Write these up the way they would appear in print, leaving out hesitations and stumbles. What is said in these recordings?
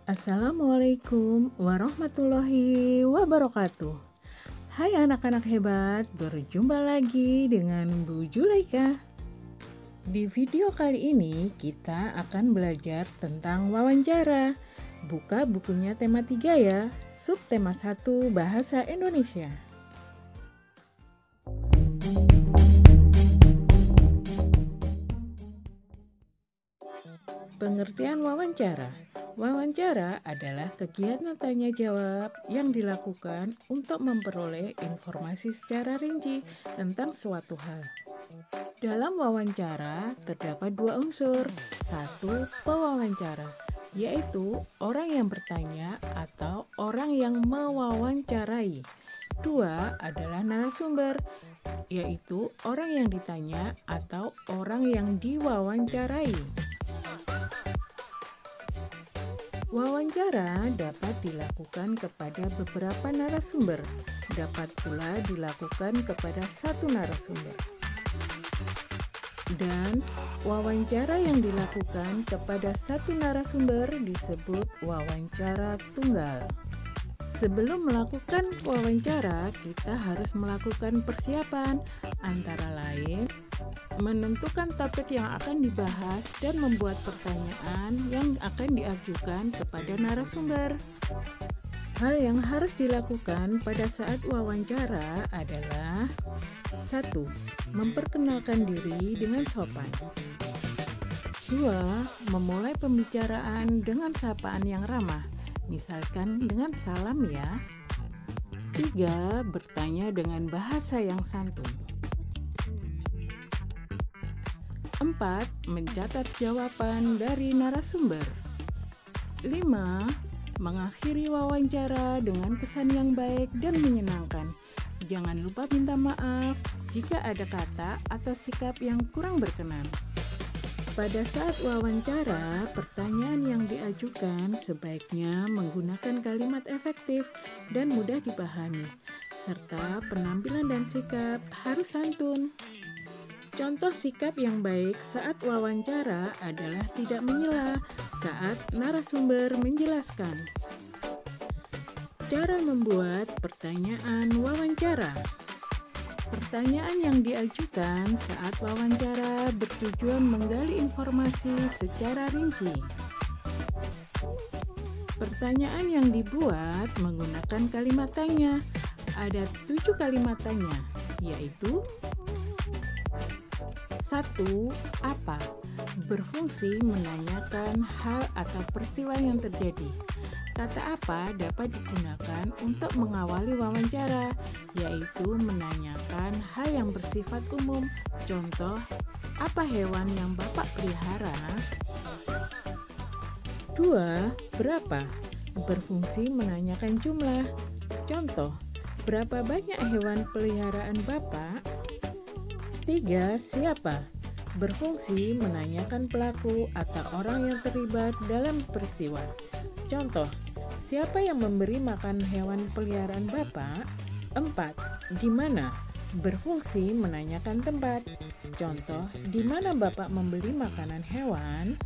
Assalamualaikum warahmatullahi wabarakatuh. Hai anak-anak hebat, berjumpa lagi dengan Bu Julaika. Di video kali ini kita akan belajar tentang wawancara. Buka bukunya tema 3 ya, subtema 1 Bahasa Indonesia. Pengertian wawancara. Wawancara adalah kegiatan tanya jawab yang dilakukan untuk memperoleh informasi secara rinci tentang suatu hal. Dalam wawancara terdapat 2 unsur. 1. Pewawancara, yaitu orang yang bertanya atau orang yang mewawancarai. 2 adalah narasumber, yaitu orang yang ditanya atau orang yang diwawancarai. Wawancara dapat dilakukan kepada beberapa narasumber, dapat pula dilakukan kepada satu narasumber. Dan wawancara yang dilakukan kepada satu narasumber disebut wawancara tunggal. Sebelum melakukan wawancara, kita harus melakukan persiapan, antara lain menentukan topik yang akan dibahas dan membuat pertanyaan yang akan diajukan kepada narasumber. Hal yang harus dilakukan pada saat wawancara adalah 1. Memperkenalkan diri dengan sopan. 2. Memulai pembicaraan dengan sapaan yang ramah, misalkan dengan salam ya. 3. Bertanya dengan bahasa yang santun. 4. Mencatat jawaban dari narasumber. 5. Mengakhiri wawancara dengan kesan yang baik dan menyenangkan. Jangan lupa minta maaf jika ada kata atau sikap yang kurang berkenan. Pada saat wawancara, pertanyaan yang diajukan sebaiknya menggunakan kalimat efektif dan mudah dipahami, serta penampilan dan sikap harus santun. Contoh sikap yang baik saat wawancara adalah tidak menyela saat narasumber menjelaskan. Cara membuat pertanyaan wawancara. Pertanyaan yang diajukan saat wawancara bertujuan menggali informasi secara rinci. Pertanyaan yang dibuat menggunakan kalimat tanya. Ada 7 kalimat tanya, yaitu 1. Apa? Berfungsi menanyakan hal atau peristiwa yang terjadi. Kata apa dapat digunakan untuk mengawali wawancara, yaitu menanyakan hal yang bersifat umum. Contoh, apa hewan yang Bapak pelihara? 2. Berapa? Berfungsi menanyakan jumlah. Contoh, berapa banyak hewan peliharaan Bapak? 3. Siapa? Berfungsi menanyakan pelaku atau orang yang terlibat dalam peristiwa. Contoh, siapa yang memberi makan hewan peliharaan Bapak? 4. Di mana? Berfungsi menanyakan tempat. Contoh, di mana Bapak membeli makanan hewan?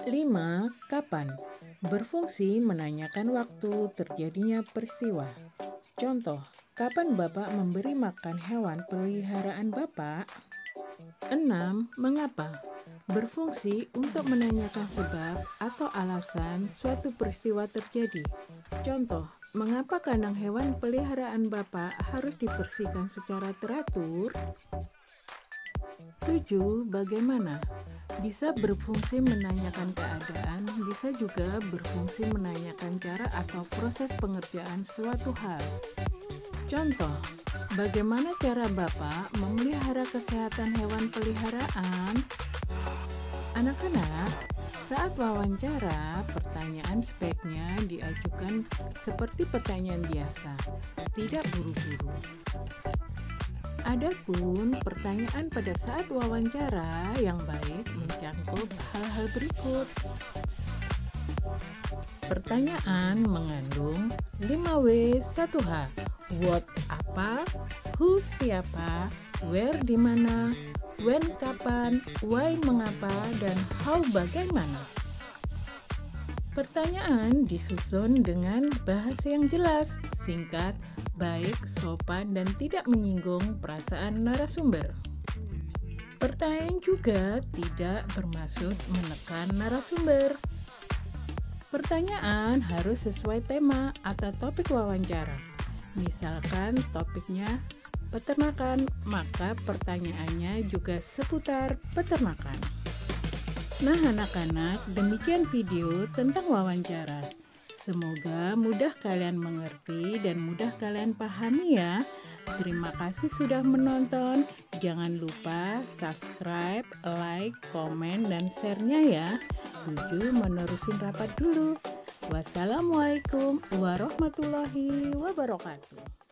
5. Kapan? Berfungsi menanyakan waktu terjadinya peristiwa. Contoh, kapan Bapak memberi makan hewan peliharaan Bapak? 6. Mengapa? Berfungsi untuk menanyakan sebab atau alasan suatu peristiwa terjadi. Contoh, mengapa kandang hewan peliharaan Bapak harus dibersihkan secara teratur? 7. Bagaimana? Bisa berfungsi menanyakan keadaan, bisa juga berfungsi menanyakan cara atau proses pengerjaan suatu hal. Contoh, bagaimana cara Bapak memelihara kesehatan hewan peliharaan? Anak-anak, saat wawancara, pertanyaan sebaiknya diajukan seperti pertanyaan biasa, tidak buru-buru. Adapun pertanyaan pada saat wawancara yang baik mencakup hal-hal berikut. Pertanyaan mengandung 5W 1H. What apa, who siapa, where di mana, when kapan, why mengapa, dan how bagaimana. Pertanyaan disusun dengan bahasa yang jelas, singkat, baik, sopan, dan tidak menyinggung perasaan narasumber. Pertanyaan juga tidak bermaksud menekan narasumber. Pertanyaan harus sesuai tema atau topik wawancara. Misalkan topiknya peternakan, maka pertanyaannya juga seputar peternakan. Nah anak-anak, demikian video tentang wawancara. Semoga mudah kalian mengerti dan mudah kalian pahami ya. Terima kasih sudah menonton. Jangan lupa subscribe, like, komen, dan share-nya ya. Tuju menerusin rapat dulu. Wassalamualaikum warahmatullahi wabarakatuh.